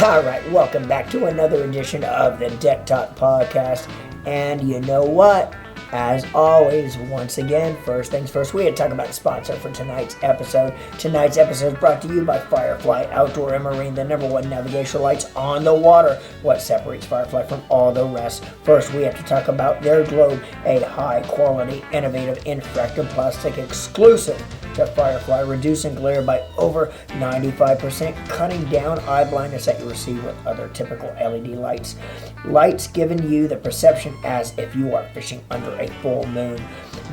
All right, welcome back to another edition of the Deck Talk Podcast. And you know what? As always, once again, first things first, we had to talk about the sponsor for tonight's episode. Tonight's episode is brought to you by Firefly Outdoor and Marine, the #1 navigational lights on the water. What separates Firefly from all the rest? First, we have to talk about their globe, a high-quality, innovative, infracted plastic exclusive to Firefly, reducing glare by over 95%, cutting down eye blindness that you receive with other typical LED lights. Lights giving you the perception as if you are fishing under a full moon.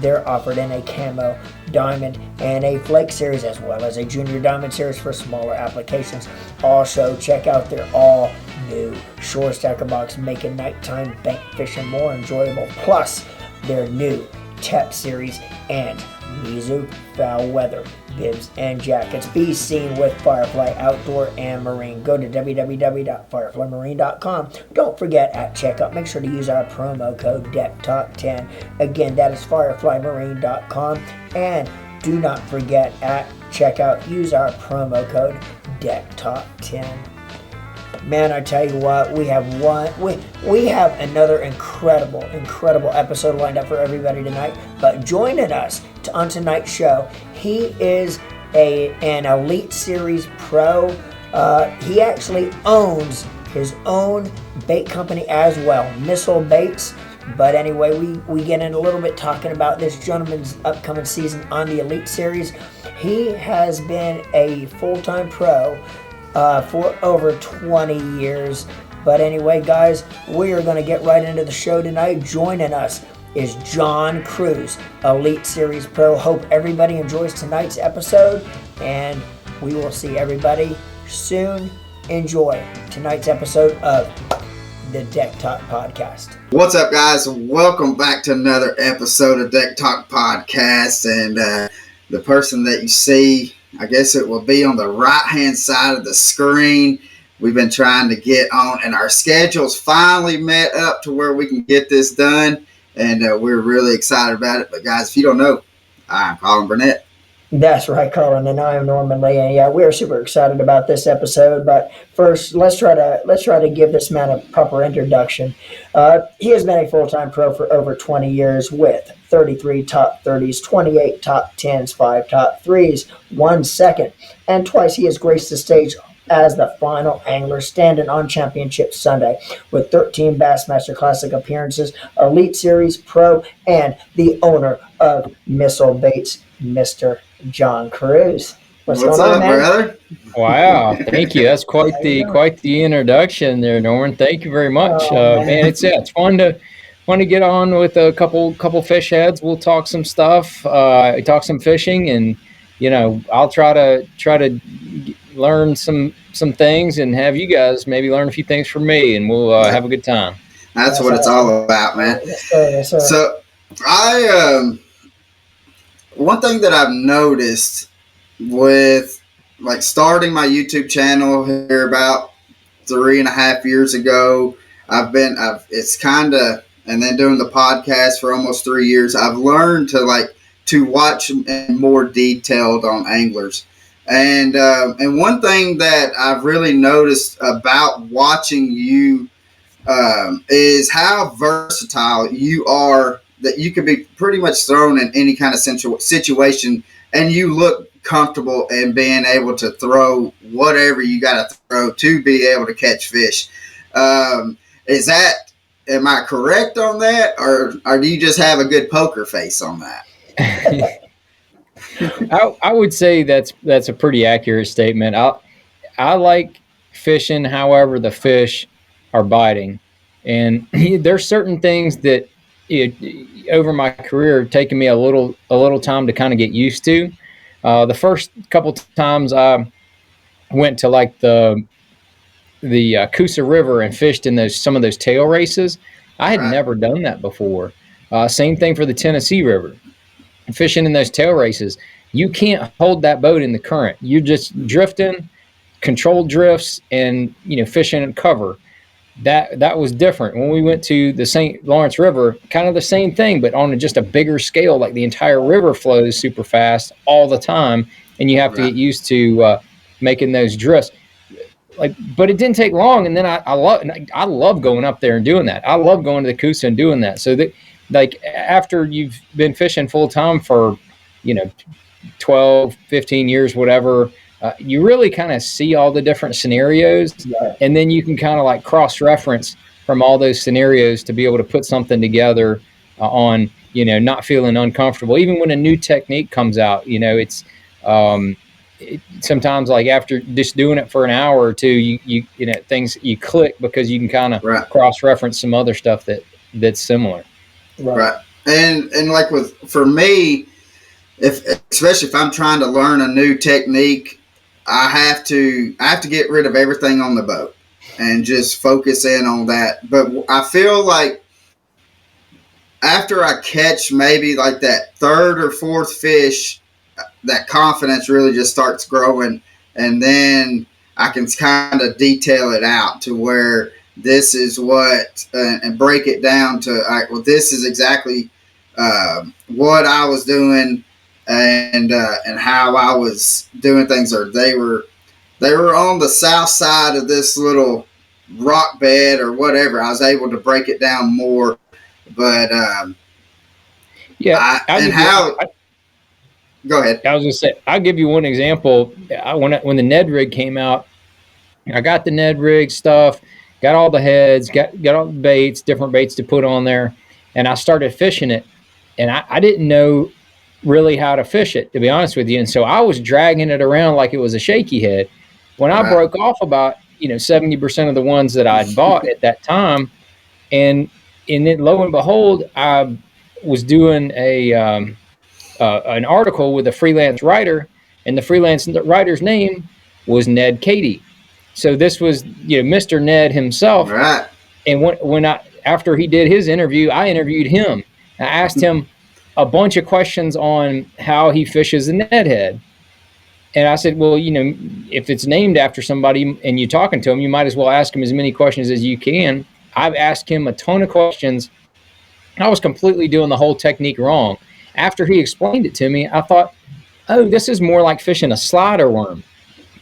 They're offered in a camo, diamond, and a flake series, as well as a junior diamond series for smaller applications. Also, check out their all new shore stacker box, making nighttime bank fishing more enjoyable. Plus, their new TEP series and Mizu foul weather bibs and jackets. Be seen with Firefly Outdoor and Marine. Go to www.fireflymarine.com. Don't forget at checkout, make sure to use our promo code DECKTALK10. Again, that is fireflymarine.com. And do not forget at checkout, use our promo code DECKTALK10. Man, I tell you what, we have another incredible episode lined up for everybody tonight. But joining us on tonight's show, he is an Elite Series pro. He actually owns his own bait company as well, Missile Baits. But anyway, we get in a little bit talking about this gentleman's upcoming season on the Elite Series. He has been a full-time pro for over 20 years. But anyway, guys, we are going to get right into the show tonight. Joining us is John Cruz, Elite Series Pro. Hope everybody enjoys tonight's episode, and we will see everybody soon. Enjoy tonight's episode of the Deck Talk Podcast. What's up, guys? Welcome back to another episode of Deck Talk Podcast. And the person that you see, I guess it will be on the right-hand side of the screen. We've been trying to get on, and our schedules finally met up to where we can get this done, and we're really excited about it. But, guys, if you don't know, I'm Colin Burnett. That's right, Colin, and I am Norman Lee. And yeah, we are super excited about this episode. But first, let's try to give this man a proper introduction. He has been a full-time pro for over 20 years with 33 top 30s, 28 top 10s, 5 top 3s, 1 second, and twice he has graced the stage as the final angler standing on Championship Sunday with 13 Bassmaster Classic appearances, Elite Series Pro, and the owner of Missile Baits, Mr. John Cruz. What's going on, man? Brother? Wow, thank you. That's quite the introduction there, Norman. Thank you very much, man. It's fun to get on with a couple fish heads. We'll talk some stuff, talk some fishing, and I'll try to learn some things and have you guys maybe learn a few things from me, and we'll have a good time. That's what it's all about, man. Yes, sir. So one thing that I've noticed with starting my YouTube channel here about 3.5 years ago, and then doing the podcast for almost 3 years, I've learned to watch more detailed on anglers. And one thing that I've really noticed about watching you is how versatile you are, that you could be pretty much thrown in any kind of situation, and you look comfortable in being able to throw whatever you got to throw to be able to catch fish. Am I correct on that, or do you just have a good poker face on that? I would say that's a pretty accurate statement. I like fishing however the fish are biting, and there's certain things that over my career have taken me a little time to kind of get used to. The first couple times I went to the Coosa River and fished in some of those tail races, I had never done that before. Same thing for the Tennessee River. Fishing in those tail races, you can't hold that boat in the current. You're just drifting, controlled drifts, and fishing in cover. That was different. When we went to the St. Lawrence River, kind of the same thing, but on just a bigger scale. Like the entire river flows super fast all the time, and you have to get used to making those drifts. like, but it didn't take long. And then I love going up there and doing that. I love going to the Coosa and doing that. So that, like, after you've been fishing full time for, 12, 15 years, whatever, you really kind of see all the different scenarios. Yeah. And then you can kind of like cross reference from all those scenarios to be able to put something together on, not feeling uncomfortable. Even when a new technique comes out, sometimes, like, after just doing it for an hour or two, things, you click because you can kind of Right. cross reference some other stuff that's similar. Right. And like for me, especially if I'm trying to learn a new technique, I have to get rid of everything on the boat and just focus in on that. But I feel like after I catch maybe like that third or fourth fish, that confidence really just starts growing, and then I can kind of detail it out to where this is what, and break it down to, all right, well, this is exactly what I was doing, and how I was doing things, or they were on the south side of this little rock bed or whatever. I was able to break it down more, but Yeah, go ahead. I was gonna say, I'll give you one example. When the Ned rig came out, I got the Ned rig stuff, got all the heads, got all the baits, different baits to put on there, and I started fishing it. And I didn't know really how to fish it, to be honest with you. And so I was dragging it around like it was a shaky head. When I broke off about 70% of the ones that I'd bought at that time, and then lo and behold, I was doing an article with a freelance writer, and the freelance writer's name was Ned Cady. So this was Mr. Ned himself. Right. And when after he did his interview, I interviewed him. I asked him a bunch of questions on how he fishes a Ned head. And I said, well, if it's named after somebody and you're talking to him, you might as well ask him as many questions as you can. I've asked him a ton of questions. I was completely doing the whole technique wrong. After he explained it to me, I thought, oh, this is more like fishing a slider worm.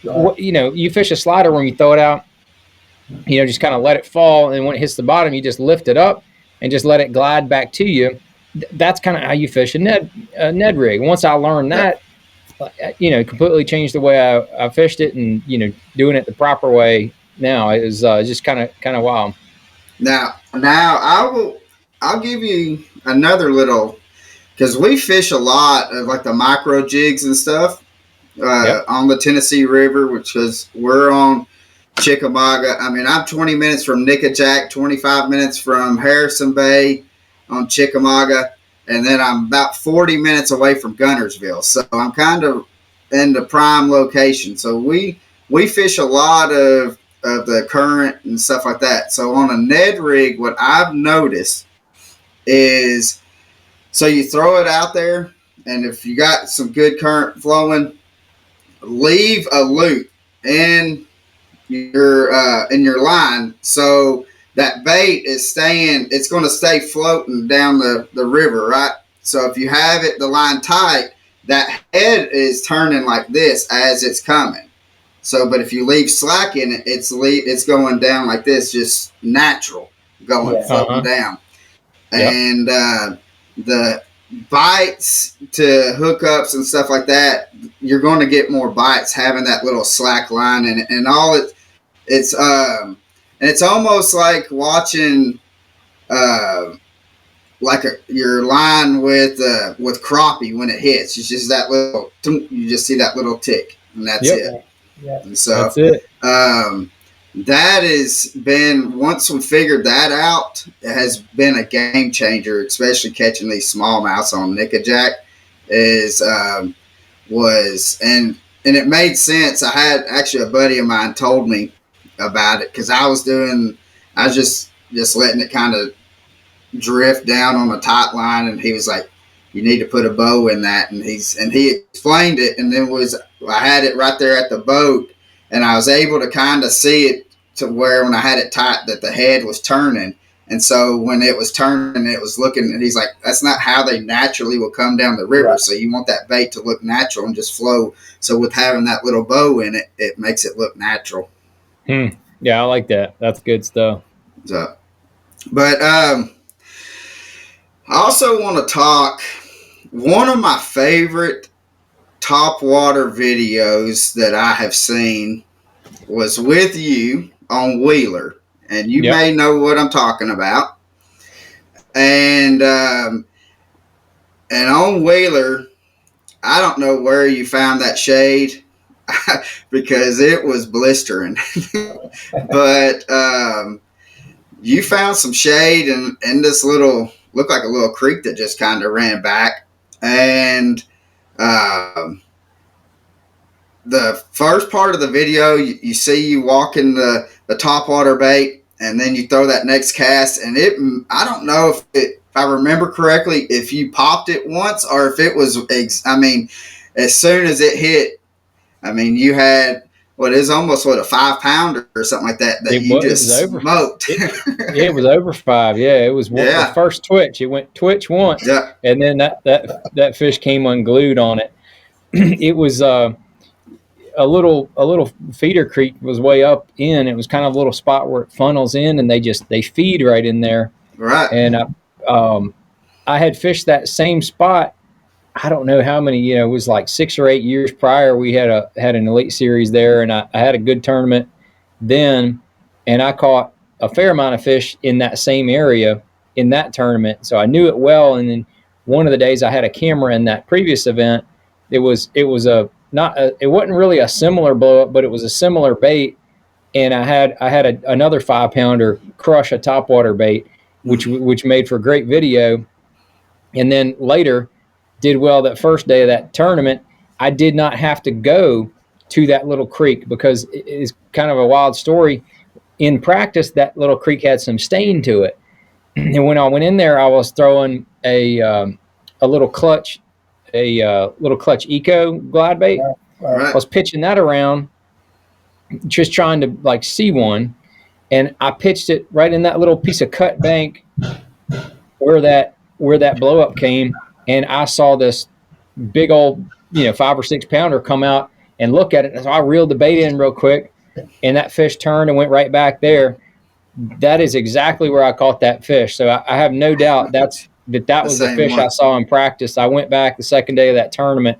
You fish a slider worm, you throw it out, just kind of let it fall. And when it hits the bottom, you just lift it up and just let it glide back to you. That's kind of how you fish a Ned rig. Once I learned that, completely changed the way I fished it, and, doing it the proper way now is just kind of wild. Now I'll give you another little, because we fish a lot of like the micro jigs and stuff on the Tennessee River, which is, we're on Chickamauga. I mean, I'm 20 minutes from Nickajack, 25 minutes from Harrison Bay on Chickamauga, and then I'm about 40 minutes away from Guntersville. So I'm kind of in the prime location. So we fish a lot of the current and stuff like that. So on a Ned rig, what I've noticed is, so you throw it out there, and if you got some good current flowing, leave a loop in your line, so that bait is staying, it's going to stay floating down the river, right? So if you have the line tight, that head is turning like this as it's coming. So, but if you leave slack in it, it's going down like this, just natural, floating down. And the bites to hookups and stuff like that, you're going to get more bites having that little slack line in it, and all it's and it's almost like watching like your line with crappie when it hits. It's just that little, you just see that little tick, and that's it. Yeah. And so that's it. That has been, once we figured that out, it has been a game changer, especially catching these smallmouths on Nickajack. And it made sense. I had actually a buddy of mine told me about it, because I was just letting it kind of drift down on a tight line, and he was like, you need to put a bow in that, and he explained it, and then I had it right there at the boat, and I was able to kind of see it to where when I had it tight that the head was turning. And so when it was turning, it was looking, and he's like, that's not how they naturally will come down the river. Right. So you want that bait to look natural and just flow. So with having that little bow in it, it makes it look natural. Yeah, I like that. That's good stuff. So, but I also want to talk. One of my favorite top water videos that I have seen was with you on Wheeler, and you Yep. may know what I'm talking about. And on Wheeler, I don't know where you found that shade because it was blistering, but you found some shade in this little looked like a little creek that just kind of ran back, and um, the first part of the video, you see you walking the top water bait, and then you throw that next cast, and I don't know if I remember correctly, if you popped it once or if it was, I mean, as soon as it hit, I mean, you had what is almost a 5-pounder or something like that you It was just over. smoked. It was over 5. Yeah, it was the Yeah. first twitch. It went twitch once, Yeah. and then that fish came unglued on it. It was a little feeder creek was way up in. It was kind of a little spot where it funnels in, and they feed right in there. Right. And I had fished that same spot. I don't know how many. It was like 6 or 8 years prior. We had an elite series there, and I had a good tournament then, and I caught a fair amount of fish in that same area in that tournament. So I knew it well. And then one of the days I had a camera in that previous event. It was a not a, it wasn't really a similar blow up, but it was a similar bait. And I had another 5-pounder crush a topwater bait, which made for a great video. And then later did well that first day of that tournament. I did not have to go to that little creek because it's kind of a wild story. In practice, that little creek had some stain to it. And when I went in there, I was throwing a little clutch, little clutch eco glide bait. Right. I was pitching that around, just trying to like see one, and I pitched it right in that little piece of cut bank where that blow up came, and I saw this big old 5 or 6 pounder come out and look at it. And so I reeled the bait in real quick, and that fish turned and went right back there. That is exactly where I caught that fish. So I have no doubt that was the fish I saw in practice. I went back the second day of that tournament,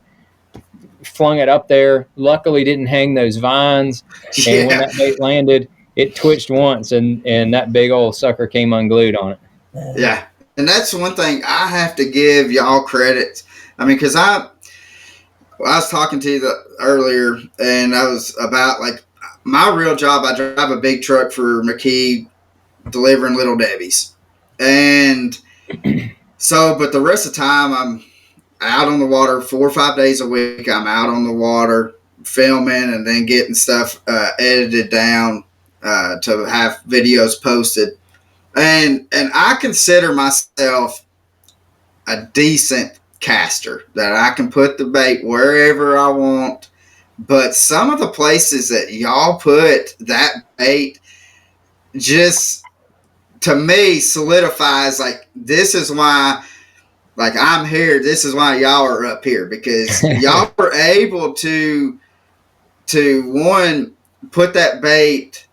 flung it up there. Luckily, didn't hang those vines. And when that bait landed, it twitched once, and that big old sucker came unglued on it. Yeah, and that's one thing I have to give y'all credit. I mean, because I was talking to you earlier, and I was about like my real job. I drive a big truck for McKee, delivering Little Debbie's, and so, but the rest of the time I'm out on the water 4 or 5 days a week. I'm out on the water filming and then getting stuff edited down to have videos posted. And I consider myself a decent caster, that I can put the bait wherever I want. But some of the places that y'all put that bait just, to me, solidifies like this is why, like I'm here. This is why y'all are up here, because y'all were able to one, put that bait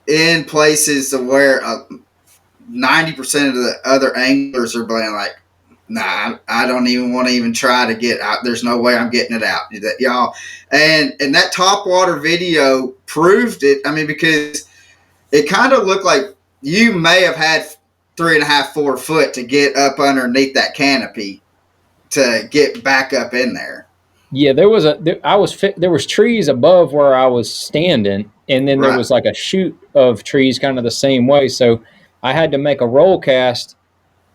in places where 90% of the other anglers are being like, nah, I don't even want to even try to get out. There's no way I'm getting it out. That y'all, and that top water video proved it. I mean, because it kind of looked like you may have had 3.5, 4 foot to get up underneath that canopy to get back up in there. Yeah, there was trees above where I was standing, and then there was like a chute of trees kind of the same way. So I had to make a roll cast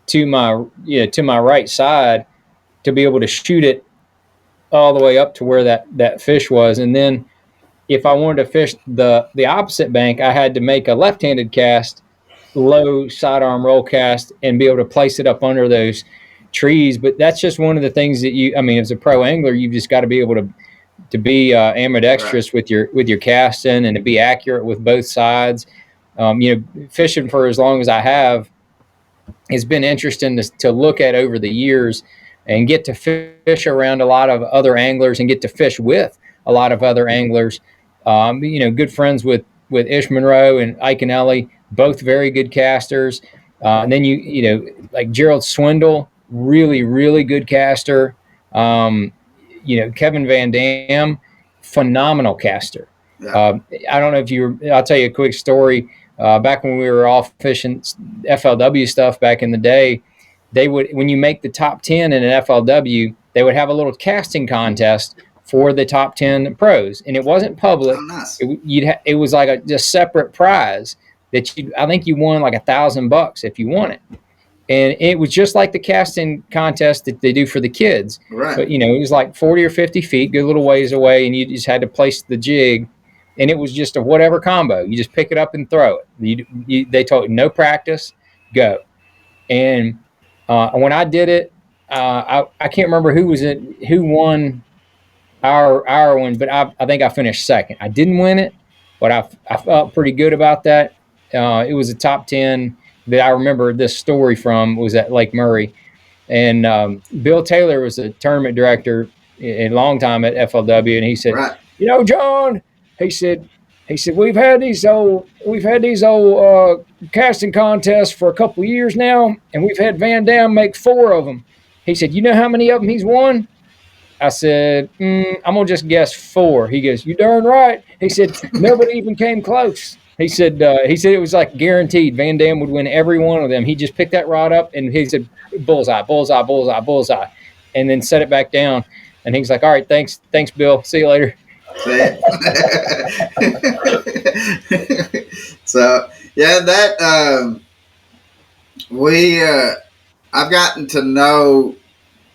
to my right side to be able to shoot it all the way up to where that fish was. And then if I wanted to fish the opposite bank, I had to make a left-handed cast, low sidearm roll cast, and be able to place it up under those trees. But that's just one of the things that as a pro angler, you've just got to be able to be ambidextrous with your casting and to be accurate with both sides. Fishing for as long as I have, it's been interesting to look at over the years and get to fish around a lot of other anglers and get to fish with a lot of other anglers. Good friends with with Ish Monroe and Ike and Ellie, both very good casters. And then like Gerald Swindle, really, really good caster. Kevin Van Dam, phenomenal caster. Yeah. I don't know if I'll tell you a quick story. Back when we were all fishing FLW stuff back in the day, they would, when you make the top 10 in an FLW, they would have a little casting contest for the top 10 pros, and it wasn't public. Oh, nice. It was like a just separate prize that I think you won like $1,000 if you won it. And it was just like the casting contest that they do for the kids. Right. But, it was like 40 or 50 feet, good little ways away, and you just had to place the jig. And it was just a whatever combo. You just pick it up and throw it. They told you no practice, go. And when I did it, I can't remember who won our one, but I think I finished second. I didn't win it, but I felt pretty good about that. It was a top 10 that I remember this story from, was at Lake Murray. And Bill Taylor was a tournament director a long time at FLW, and he said, right. John, he said, we've had these old casting contests for a couple of years now, and we've had Van Dam make 4 of them. He said, you know how many of them he's won? I said, I'm going to just guess 4. He goes, you darn right. He said, nobody even came close. He said it was like guaranteed Van Dam would win every one of them. He just picked that rod up and he said, bullseye, bullseye, bullseye, bullseye, and then set it back down. And he's like, all right, thanks, Bill. See you later. So, yeah, that I've gotten to know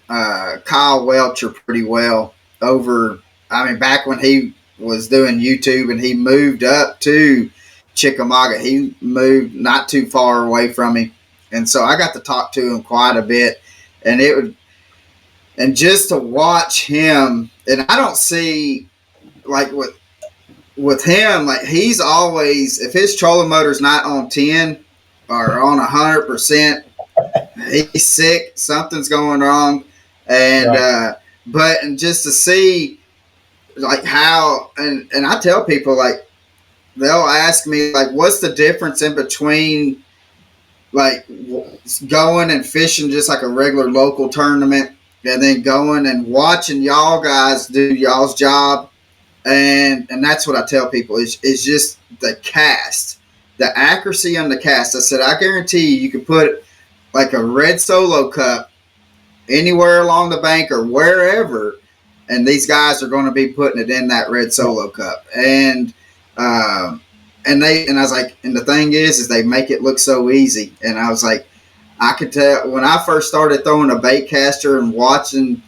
Kyle Welcher pretty well back when he was doing YouTube and he moved up to Chickamauga. He moved not too far away from me. And so I got to talk to him quite a bit, and just to watch him, and I don't see, like, with him, like, he's always, if his trolling motor's not on 10 or on 100%, he's sick, something's going wrong. And right. But just to see, like, how, and I tell people, like, they'll ask me, like, what's the difference in between, like, going and fishing just like a regular local tournament and then going and watching y'all guys do y'all's job. And that's what I tell people is just the cast, the accuracy on the cast. I said, I guarantee you can put like a red Solo Cup anywhere along the bank or wherever, and these guys are going to be putting it in that red Solo Cup. And I was like, and the thing is they make it look so easy. And I was like, I could tell when I first started throwing a bait caster and watching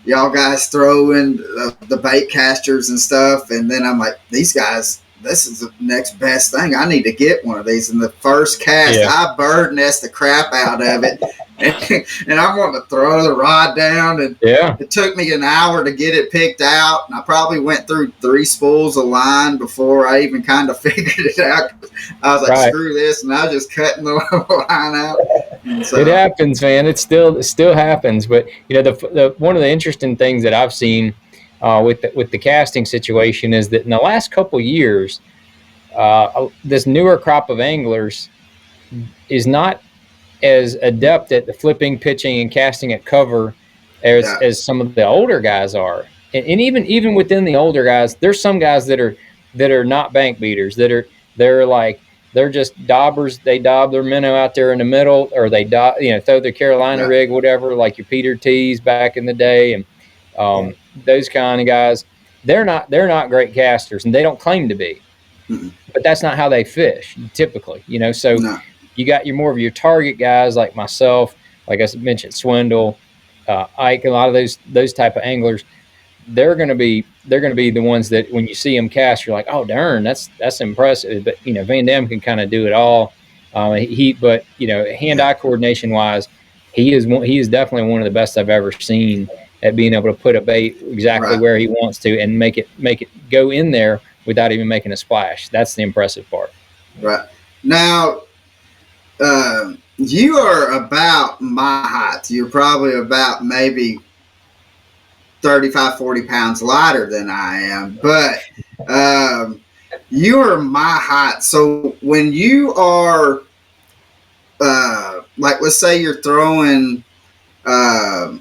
y'all guys throwing the bait casters and stuff, and then I'm like, these guys, this is the next best thing. I need to get one of these. And the first cast, I bird nest the crap out of it. And I want to throw the rod down, and it took me an hour to get it picked out, and I probably went through 3 spools of line before I even kind of figured it out. I was like, screw this, and I was just cutting the line out. And so, it happens, man. It still happens. But the one of the interesting things that I've seen with the casting situation is that in the last couple of years, this newer crop of anglers is not as adept at the flipping, pitching, and casting at cover as some of the older guys are. And even within the older guys, there's some guys that are not bank beaters, they're just daubers. They daub their minnow out there in the middle, or they throw their Carolina rig, whatever, like your Peter T's back in the day, and those kind of guys. They're not great casters, and they don't claim to be. Mm-mm. But that's not how they fish typically, So you got more of your target guys like myself, like I mentioned, Swindle, Ike, a lot of those type of anglers. They're going to be the ones that when you see them cast, you're like, oh darn, that's impressive. But Van Dam can kind of do it all. But hand-eye coordination wise, he is definitely one of the best I've ever seen at being able to put a bait exactly where he wants to and make it go in there without even making a splash. That's the impressive part. Right. Now, you are about my height. You're probably about maybe 35, 40 pounds lighter than I am. But you are my height. So when you are, like, let's say you're throwing uh,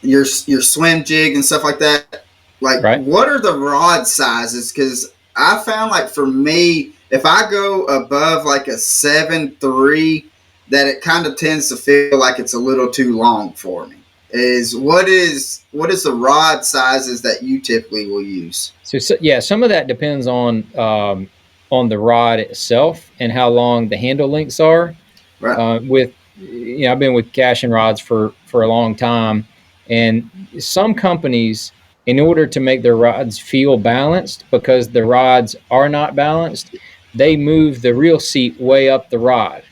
your swim jig and stuff like that, like, Right. what are the rod sizes? Because I found, like, for me, if I go above like a 7.3, that it kind of tends to feel like it's a little too long for me. What is the rod sizes that you typically will use? So yeah, some of that depends on the rod itself and how long the handle lengths are. Right, With I've been with casting rods for a long time, and some companies, in order to make their rods feel balanced, because the rods are not balanced, they move the reel seat way up the rod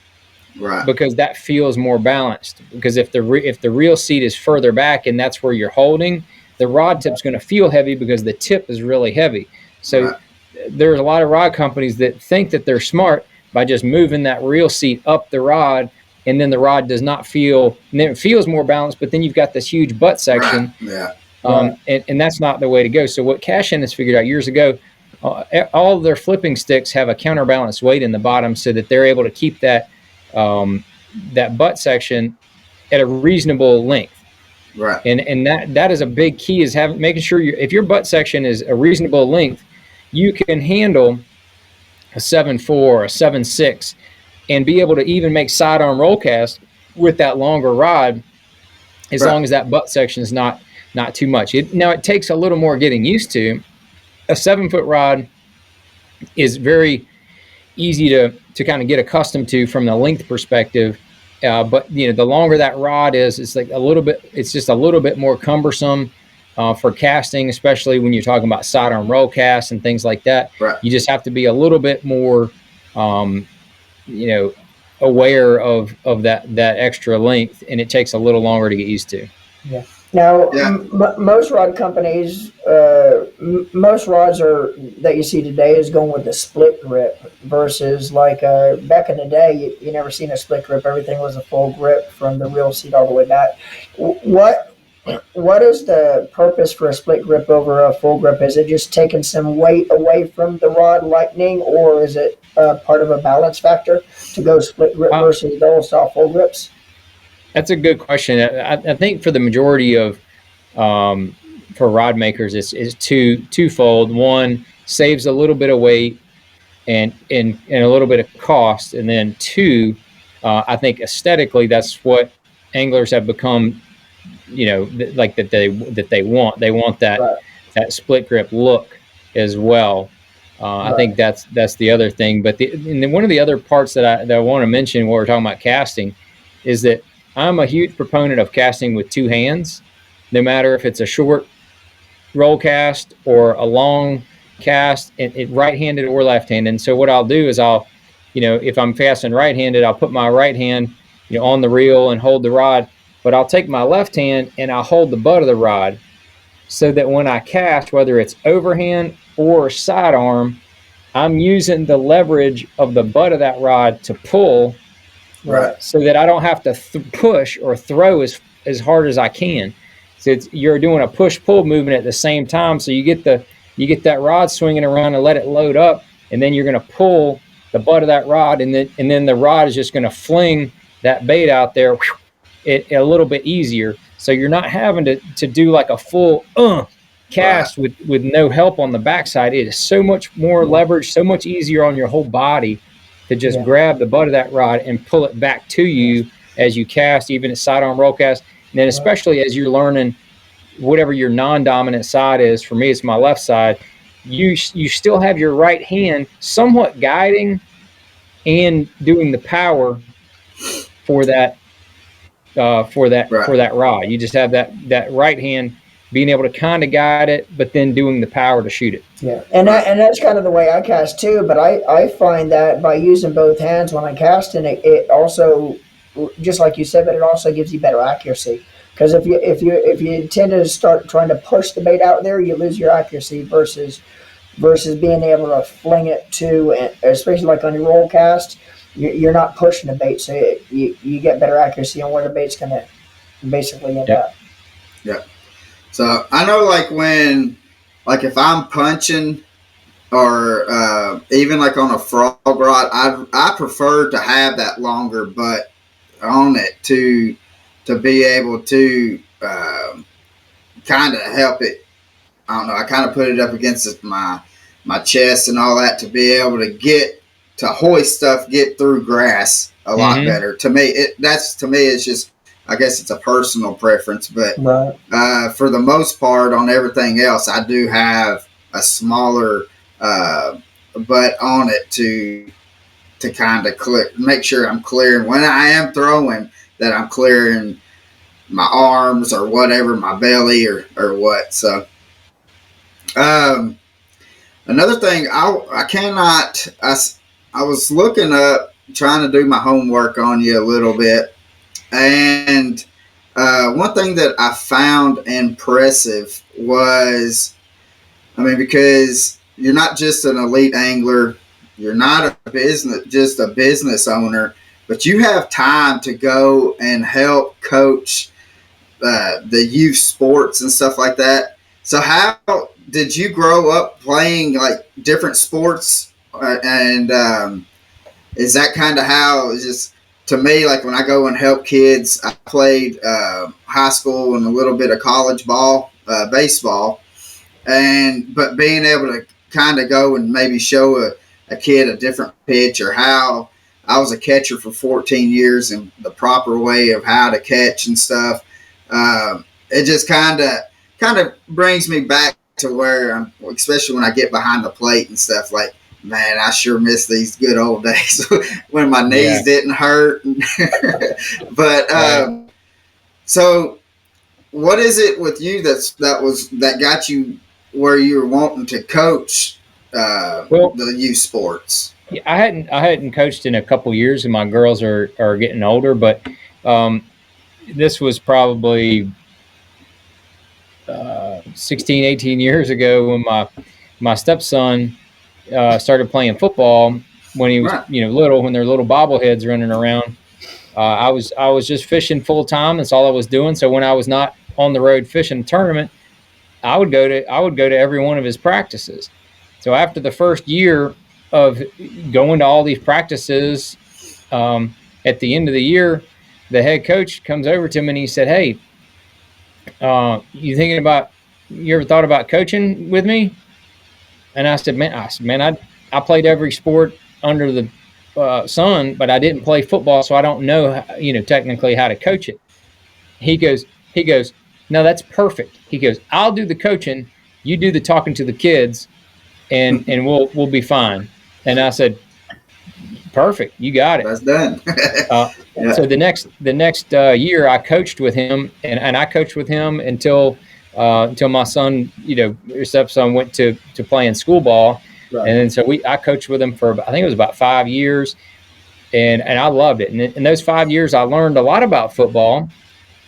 right, because that feels more balanced. Because if the reel seat is further back and that's where you're holding, the rod tip's going to feel heavy because the tip is really heavy. So right, there's a lot of rod companies that think that they're smart by just moving that reel seat up the rod, and then the rod does not feel, and then it feels more balanced, but then you've got this huge butt right, section, yeah, Right. and that's not the way to go. So what Cashin has figured out years ago, all of their flipping sticks have a counterbalanced weight in the bottom, so that they're able to keep that butt section at a reasonable length. right, And that is a big key, is making sure if your butt section is a reasonable length, you can handle a 7.4, a 7.6, and be able to even make sidearm roll cast with that longer rod, as right, long as that butt section is not too much. Now it takes a little more getting used to. A 7-foot rod is very easy to kind of get accustomed to from the length perspective. But the longer that rod is, it's like a little bit. It's just a little bit more cumbersome for casting, especially when you're talking about sidearm roll casts and things like that. right. You just have to be a little bit more, um, you know, aware of that extra length, and it takes a little longer to get used to. Yeah. Now, Yeah, most rod companies, most rods are that you see today is going with the split grip versus like back in the day, you never seen a split grip. Everything was a full grip from the reel seat all the way back. What what is the purpose for a split grip over a full grip? Is it just taking some weight away from the rod lightning, or is it part of a balance factor to go split grip Uh, versus the old style full grips? that's a good question. I think for the majority of um, for rod makers, it's twofold. One, saves a little bit of weight and a little bit of cost, and then two, I think aesthetically, that's what anglers have become. Like that they want. They want Right. that split grip look as well. I Right. think that's the other thing. But and then one of the other parts that I want to mention when we're talking about casting is that I'm a huge proponent of casting with two hands, no matter if it's a short roll cast or a long cast, right-handed or left-handed. And so what I'll do is if I'm casting right-handed, I'll put my right hand, on the reel and hold the rod, but I'll take my left hand and I'll hold the butt of the rod, so that when I cast, whether it's overhand or sidearm, I'm using the leverage of the butt of that rod to pull, right, Right. so that I don't have to push or throw as hard as I can. So you're doing a push pull movement at the same time. So you get that rod swinging around and let it load up, and then you're going to pull the butt of that rod, and then the rod is just going to fling that bait out there a little bit easier. So you're not having to do like a full right, cast with no help on the backside. It is so much more Yeah. leverage, so much easier on your whole body to just Yeah. grab the butt of that rod and pull it back to Yeah. you as you cast, even at sidearm roll cast. And then Right. especially as you're learning whatever your non-dominant side is. For me, it's my left side. You still have your right hand somewhat guiding and doing the power for that right, for that rod. You just have that right hand being able to kind of guide it, but then doing the power to shoot it. Yeah, and right, that's kind of the way I cast too. But I find that by using both hands when I cast, and it also, just like you said, but it also gives you better accuracy. Because if you tend to start trying to push the bait out there, you lose your accuracy versus being able to fling it to, and especially like on your roll cast, you're not pushing the bait, so you get better accuracy on where the bait's gonna basically end Yeah. up. yeah. So I know, like, when, like, if I'm punching, or even like on a frog rod, I prefer to have that longer butt on it to be able to kind of help it. I don't know. I kind of put it up against my chest and all that to be able to get to hoist stuff, get through grass a lot Mm-hmm. better. To me, it's just, I guess it's a personal preference, but Right. for the most part, on everything else, I do have a smaller butt on it to kind of clear, make sure I'm clearing when I am throwing, that I'm clearing my arms or whatever, my belly or what. So, um, another thing, I cannot, I was looking up, trying to do my homework on you a little bit, and one thing that I found impressive was, I mean, because you're not just an elite angler, you're not just a business owner, but you have time to go and help coach the youth sports and stuff like that. So, how did you grow up playing like different sports? And is that kind of how it's just, to me, like when I go and help kids, I played high school and a little bit of college ball, baseball, and but being able to kind of go and maybe show a kid a different pitch, or how I was a catcher for 14 years and the proper way of how to catch and stuff. It just kind of brings me back to where I'm, especially when I get behind the plate and stuff. Like, man, I sure miss these good old days when my Yeah. knees didn't hurt. But Right. so what is it with you that got you where you were wanting to coach Well, the youth sports? yeah, I hadn't coached in a couple years, and my girls are getting older. But um, this was probably 16, 18 years ago when my stepson started playing football when he was Right, little, when there were little bobbleheads running around. I was just fishing full time. That's all I was doing. So when I was not on the road fishing a tournament, I would go to every one of his practices. So after the first year of going to all these practices, at the end of the year, the head coach comes over to him and he said, "Hey, you ever thought about coaching with me?" And I said, man, I played every sport under the sun, but I didn't play football, so I don't know, technically how to coach it. He goes, no, that's perfect. He goes, I'll do the coaching, you do the talking to the kids, and we'll be fine. And I said, perfect, you got it. that's done. Uh, Yeah, so the next year, I coached with him, and I coached with him until my son, your stepson, went to playing school ball, Right. and then so I coached with him for, I think it was about 5 years, and I loved it. And in those 5 years, I learned a lot about football.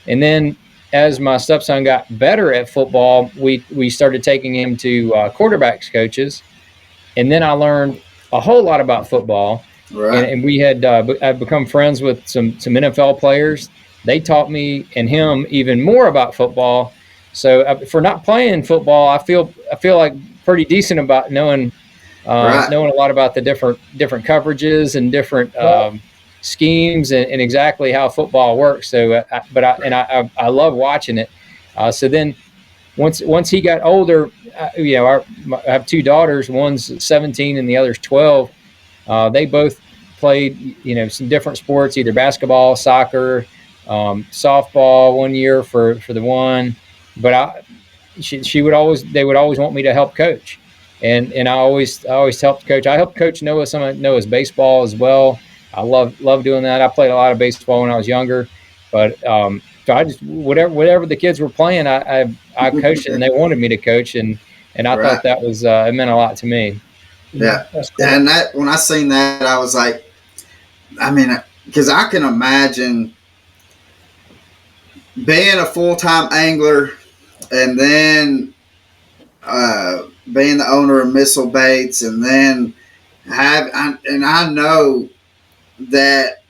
And then as my stepson got better at football, we started taking him to quarterbacks coaches, and then I learned a whole lot about football. and, right, and we had I've become friends with some NFL players. They taught me and him even more about football. So for not playing football, I feel like pretty decent about right. knowing a lot about the different coverages and different Well, schemes, and exactly how football works. So, I love watching it. So then once he got older, I have two daughters. One's 17 and the other's 12. They both played, some different sports, either basketball, soccer, softball one year for the one. But she would always they would always want me to help coach, and I always helped coach. I helped coach Noah some of Noah's baseball as well. I love doing that. I played a lot of baseball when I was younger, but so I just whatever the kids were playing, I coached it, and they wanted me to coach, and I thought Right. that was it meant a lot to me. Yeah. that's cool. And that, when I seen that, I was like, I mean, because I can imagine being a full time angler and then being the owner of Missile Baits, and then and I know that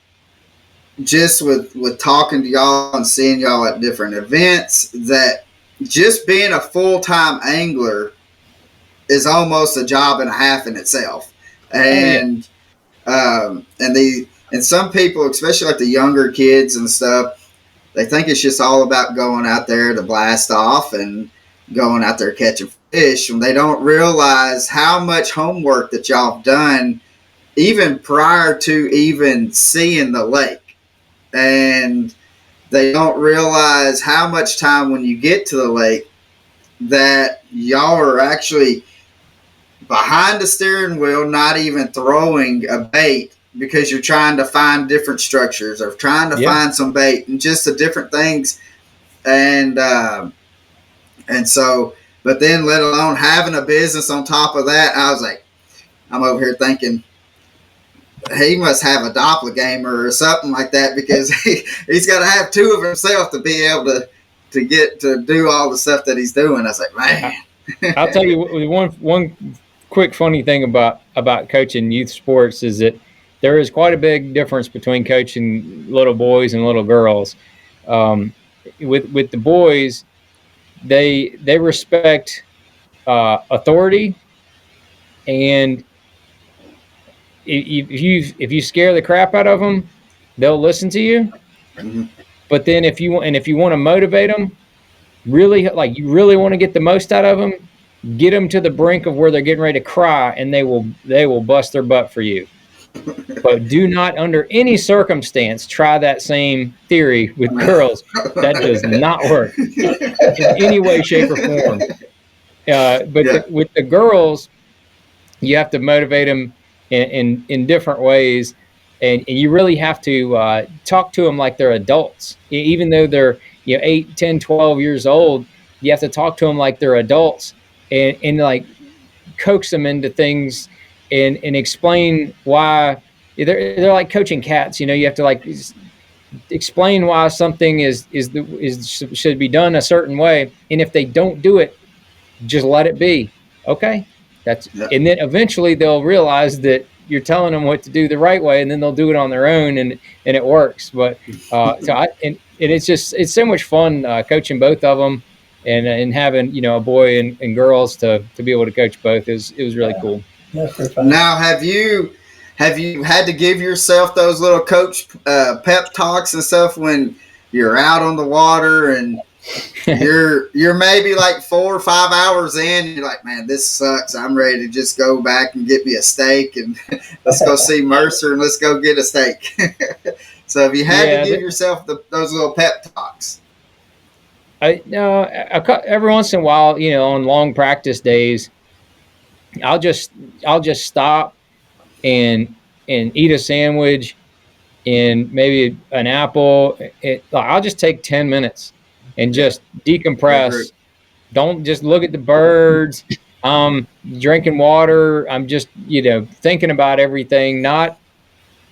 just with talking to y'all and seeing y'all at different events, that just being a full time angler is almost a job and a half in itself. Oh yeah. And and some people, especially like the younger kids and stuff, they think it's just all about going out there to blast off and going out there catching fish, and they don't realize how much homework that y'all have done even prior to even seeing the lake. And they don't realize how much time when you get to the lake that y'all are actually behind the steering wheel, not even throwing a bait because you're trying to find different structures or trying to find some bait and just the different things. And so, but then let alone having a business on top of that, I was like, I'm over here thinking, he must have a doppelganger or something like that, because he's got to have two of himself to be able to get to do all the stuff that he's doing. I was like, man. I'll tell you one quick funny thing about coaching youth sports is that there is quite a big difference between coaching little boys and little girls. With the boys, they respect authority, and if you scare the crap out of them, they'll listen to you. Mm-hmm. But then if you want to motivate them, really, like you really want to get the most out of them, get them to the brink of where they're getting ready to cry, and they will bust their butt for you. But do not, under any circumstance, try that same theory with girls. That does not work in any way, shape, or form. With the girls, you have to motivate them in different ways, and you really have to talk to them like they're adults. Even though they're 8, 10, 12 years old, you have to talk to them like they're adults, and like coax them into things, and explain why. They're like coaching cats. You have to like explain why something should be done a certain way, and if they don't do it, just let it be. Okay, and then eventually they'll realize that you're telling them what to do the right way, and then they'll do it on their own, and it works. But and it's so much fun coaching both of them, and having a boy and girls to be able to coach both. It was really cool. Now, have you had to give yourself those little coach pep talks and stuff when you're out on the water and you're maybe like 4 or 5 hours in, and you're like, man, this sucks, I'm ready to just go back and get me a steak, and let's go see Mercer and let's go get a steak. So have you had to give yourself those little pep talks? Every once in a while, on long practice days, I'll just stop and eat a sandwich and maybe an apple. I'll just take 10 minutes and just decompress. Don't just look at the birds. Drinking water. I'm just, thinking about everything.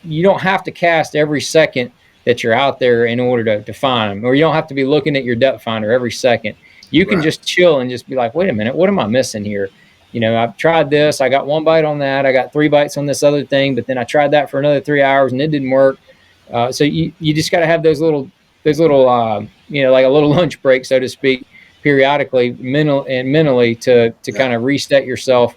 You don't have to cast every second that you're out there in order to find them, or you don't have to be looking at your depth finder every second. You can just chill and just be like, wait a minute, what am I missing here? I've tried this. I got 1 bite on that. I got 3 bites on this other thing, but then I tried that for another 3 hours and it didn't work. So you just got to have those little like a little lunch break, so to speak, periodically, mentally to kind of reset yourself,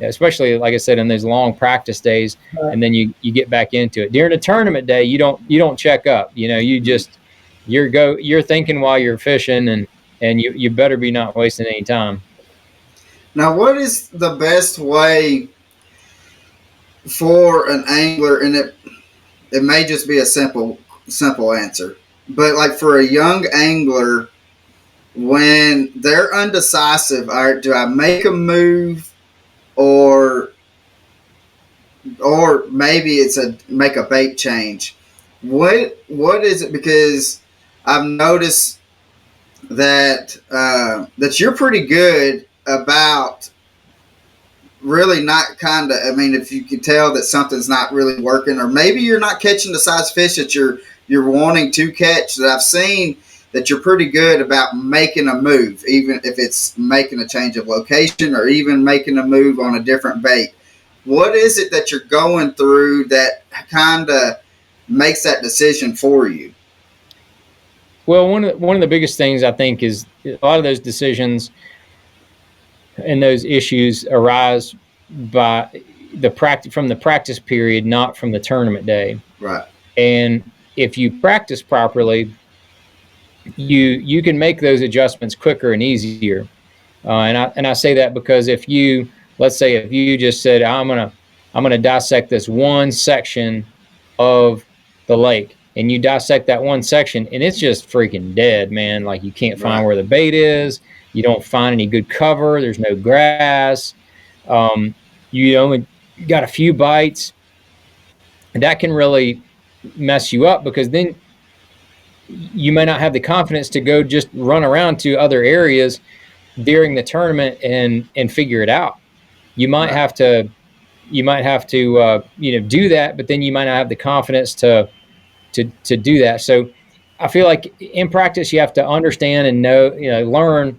especially, like I said, in those long practice days. And then you get back into it. During a tournament day, you don't check up. You just you're thinking while you're fishing, and you better be not wasting any time. Now, what is the best way for an angler, and it may just be a simple answer, but like for a young angler, when they're undecisive, all right, do I make a move, or maybe it's make a bait change? What is it? Because I've noticed that that you're pretty good about really not if you can tell that something's not really working, or maybe you're not catching the size fish that you're wanting to catch, that I've seen that you're pretty good about making a move, even if it's making a change of location or even making a move on a different bait. What is it that you're going through that kind of makes that decision for you? Well, one of the biggest things I think is a lot of those decisions and those issues arise by from the practice period, not from the tournament day. Right. And if you practice properly, you can make those adjustments quicker and easier. And I say that because if you, let's say if you just said I'm gonna dissect this one section of the lake, and you dissect that one section and it's just freaking dead, man. Like you can't find Right. where the bait is, you don't find any good cover, there's no grass, um, you only got a few bites, and that can really mess you up because then you may not have the confidence to go just run around to other areas during the tournament and figure it out. You might Right. have to do that, but then you might not have the confidence to do that. So I feel like in practice you have to understand and know, learn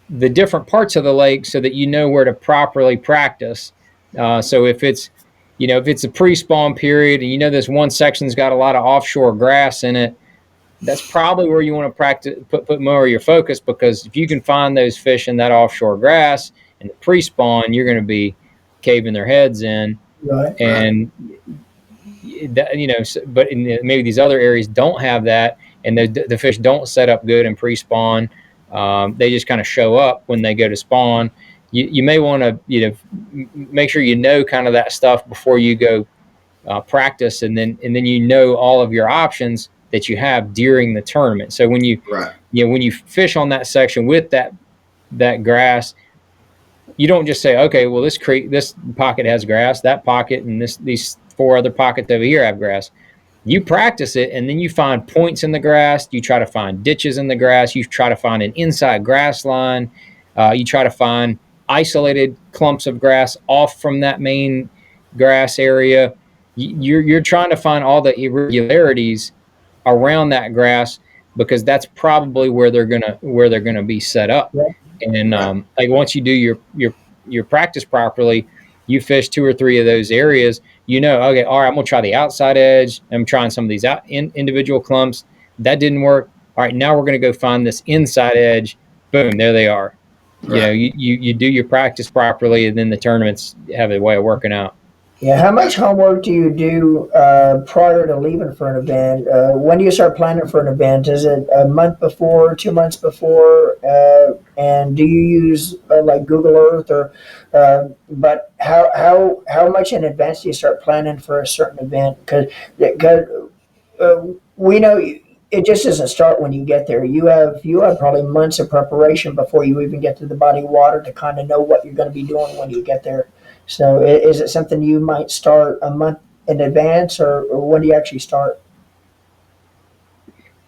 the different parts of the lake so that you know where to properly practice. So if it's a pre-spawn period and you know this one section's got a lot of offshore grass in it, that's probably where you want to practice, put more of your focus, because if you can find those fish in that offshore grass in the pre-spawn, you're going to be caving their heads in. Right. And that, but maybe these other areas don't have that, and the fish don't set up good in pre-spawn. They just kind of show up when they go to spawn. You may want to make sure kind of that stuff before you go practice, and then all of your options that you have during the tournament. So when you Right. when you fish on that section with that grass, you don't just say, okay, well this pocket has grass, that pocket and these 4 other pockets over here have grass. You practice it, and then you find points in the grass. You try to find ditches in the grass. You try to find an inside grass line. You try to find isolated clumps of grass off from that main grass area. You're trying to find all the irregularities around that grass, because that's probably where they're gonna be set up. Right. And Right. like once you do your practice properly, you fish 2 or 3 of those areas. Okay, all right, I'm gonna try the outside edge. I'm trying some of these individual clumps. That didn't work. All right, now we're gonna go find this inside edge. Boom, there they are. Right. You do your practice properly, and then the tournaments have a way of working out. Yeah, how much homework do you do prior to leaving for an event? When do you start planning for an event? Is it a month before, 2 months before? And do you use like Google Earth or? But how much in advance do you start planning for a certain event? Because we know it just doesn't start when you get there. You have probably months of preparation before you even get to the body of water to kind of know what you're going to be doing when you get there. So is it something you might start a month in advance, or when do you actually start?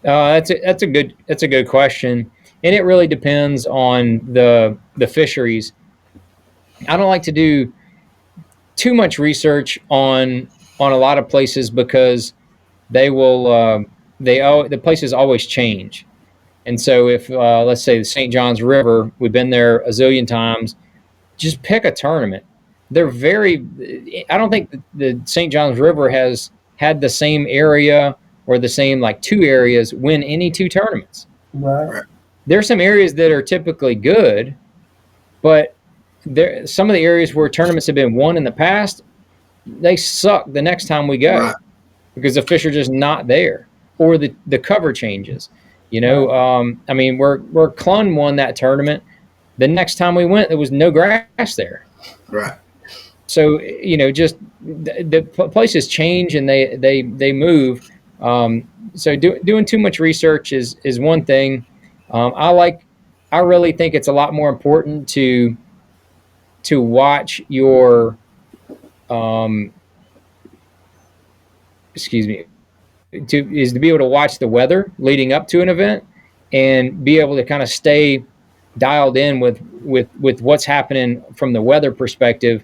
That's a good question, and it really depends on the fisheries. I don't like to do too much research on a lot of places, because they will the places always change. And so if let's say the St. Johns River, we've been there a zillion times, just pick a tournament. They're very I don't think the St. Johns River has had the same area, or the same like 2 areas win any 2 tournaments. Right. Right. There's some areas that are typically good, but some of the areas where tournaments have been won in the past, they suck the next time we go, Right. because the fish are just not there, or the cover changes. Right. I mean, where Clun won that tournament, the next time we went, there was no grass there. Right. So just the places change, and they move. So doing too much research is one thing. I really think it's a lot more important to watch your um, excuse me, to be able to watch the weather leading up to an event, and be able to kind of stay dialed in with what's happening from the weather perspective.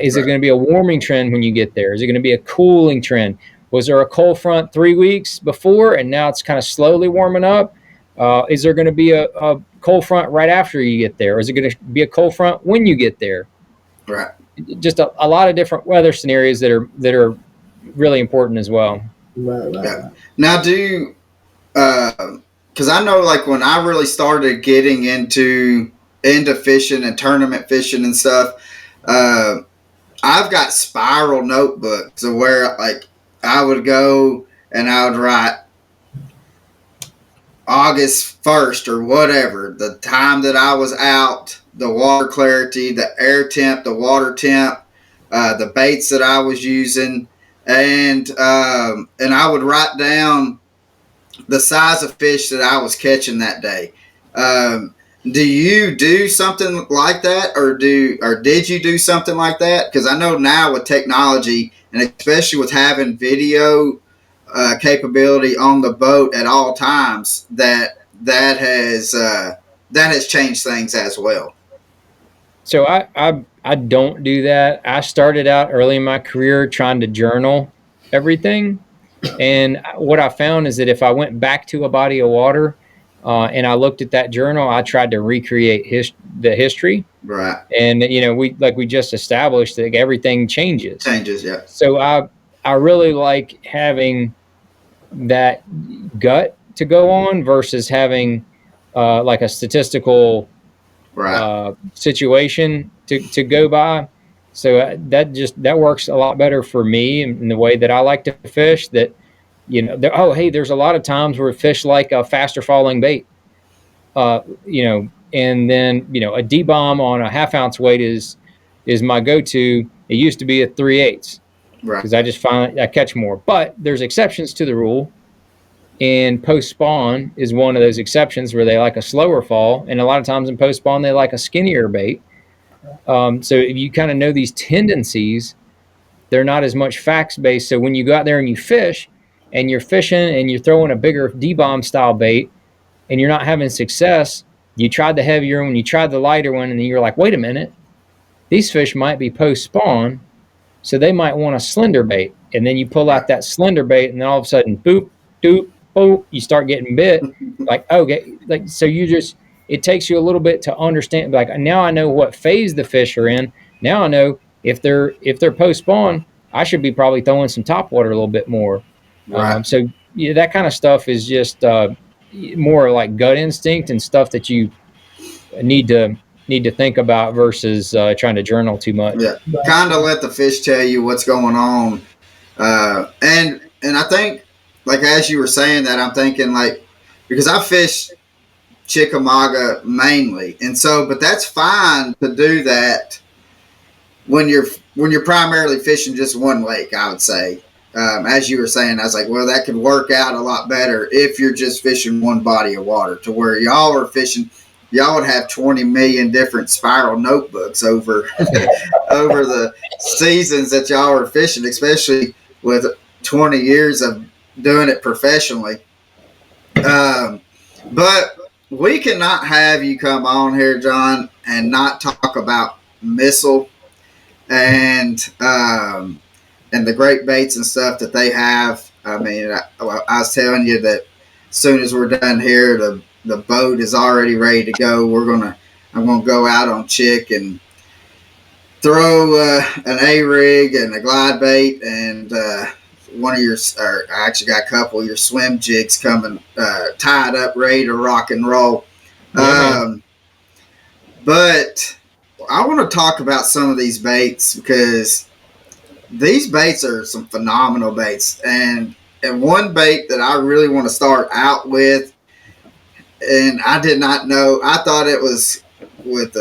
Is it Right. going to be a warming trend when you get there? Is it going to be a cooling trend? Was there a cold front 3 weeks before, and now it's kind of slowly warming up? Is there going to be a cold front right after you get there? Or is it going to be a cold front when you get there? Right. Just a lot of different weather scenarios that are really important as well. Right. Right. Yeah. Right. Now, because I know, like when I really started getting into into fishing and tournament fishing and stuff, uh, I've got spiral notebooks of where like I would go and I would write August 1st or whatever, the time that I was out, the water clarity, the air temp, the water temp, the baits that I was using, and I would write down the size of fish that I was catching that day. Um, do you do something like that, or did you do something like that? Because I know now with technology, and especially with having video capability on the boat at all times, that has changed things as well. So I don't do that. I started out early in my career trying to journal everything, and what I found is that if I went back to a body of water and I looked at that journal, I tried to recreate the history. Right. And we just established that everything changes. Changes, yeah. So I really like having that gut to go on versus having like a statistical Right. situation to go by. So that works a lot better for me in the way that I like to fish. That hey, there's a lot of times where fish like a faster falling bait. And then a D bomb on a half ounce weight is my go to. It used to be a 3/8 Right. because I just find I catch more. But there's exceptions to the rule, and post spawn is one of those exceptions where they like a slower fall, and a lot of times in post spawn they like a skinnier bait. So if you kind of know these tendencies, they're not as much facts based. So when you go out there and you fish, and you're fishing and you're throwing a bigger D bomb style bait, and you're not having success, you tried the heavier one, you tried the lighter one, and then you're like, wait a minute, these fish might be post spawn, so they might want a slender bait. And then you pull out that slender bait, and then all of a sudden, boop, doop, boop, you start getting bit. Like, okay, like so it takes you a little bit to understand. Like now I know what phase the fish are in. Now I know if they're post spawn, I should be probably throwing some topwater a little bit more. Right. So that kind of stuff is just more like gut instinct and stuff that you need to think about versus trying to journal too much. Yeah. Kind of let the fish tell you what's going on. And I think, like as you were saying that, I'm thinking like, because I fish Chickamauga mainly, and so but that's fine to do that when you're primarily fishing just one lake. I would say, as you were saying, I was like, well, that could work out a lot better if you're just fishing one body of water, to where y'all are fishing. Y'all would have 20 million different spiral notebooks over over the seasons that y'all are fishing, especially with 20 years of doing it professionally. But we cannot have you come on here, John, and not talk about missile and the great baits and stuff that they have. I mean, I was telling you that as soon as we're done here, the boat is already ready to go. I'm gonna go out on Chick and throw an A rig and a glide bait and one of your, or I actually got a couple of your swim jigs coming tied up, ready to rock and roll. Yeah, But I want to talk about some of these baits, because these baits are some phenomenal baits, and one bait that I really want to start out with, and I did not know. I thought it was with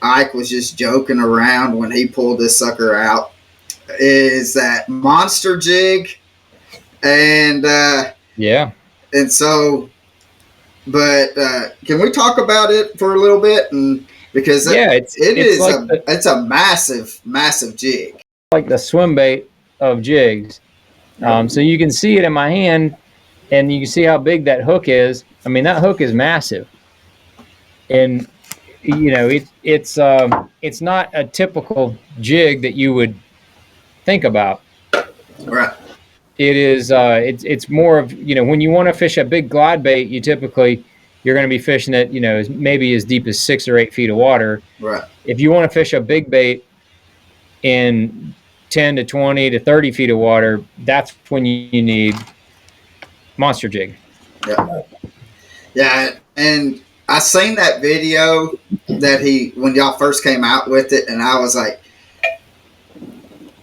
Ike was just joking around when he pulled this sucker out. Is that monster jig, and yeah. and so, but can we talk about it for a little bit? And because Yeah, it's like it's a massive jig. the swim bait of jigs. So you can see it in my hand, and you can see how big that hook is. I mean, that hook is massive, and it's not a typical jig that you would think about. Right. It is it's more of when you want to fish a big glide bait, you're going to be fishing it maybe as deep as 6 or 8 feet of water. Right. If you want to fish a big bait in 10 to 20 to 30 feet of water, that's when you need monster jig. Yeah. Yeah, and I seen that video that when y'all first came out with it, and I was like,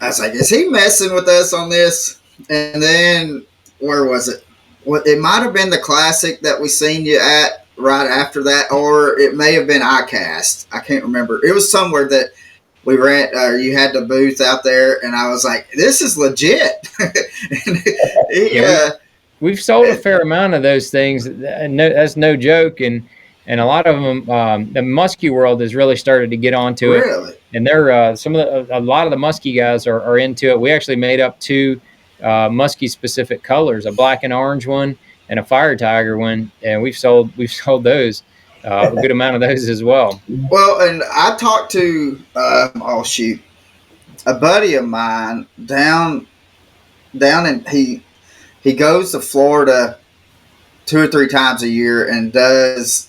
is he messing with us on this? And then where was it? Well, it might have been the classic that we seen you at right after that, or it may have been iCast. I can't remember. It was somewhere that we ran. You had the booth out there, and I was like, "This is legit." We've sold a fair amount of those things. That's no joke, and a lot of them. The muskie world has really started to get onto it. Really? And they're a lot of the muskie guys are into it. We actually made up 2 muskie specific colors, a black and orange one and a fire tiger one, and we've sold those a good amount of those as well. Well, and I talked to a buddy of mine down in he goes to Florida 2 or 3 times a year and does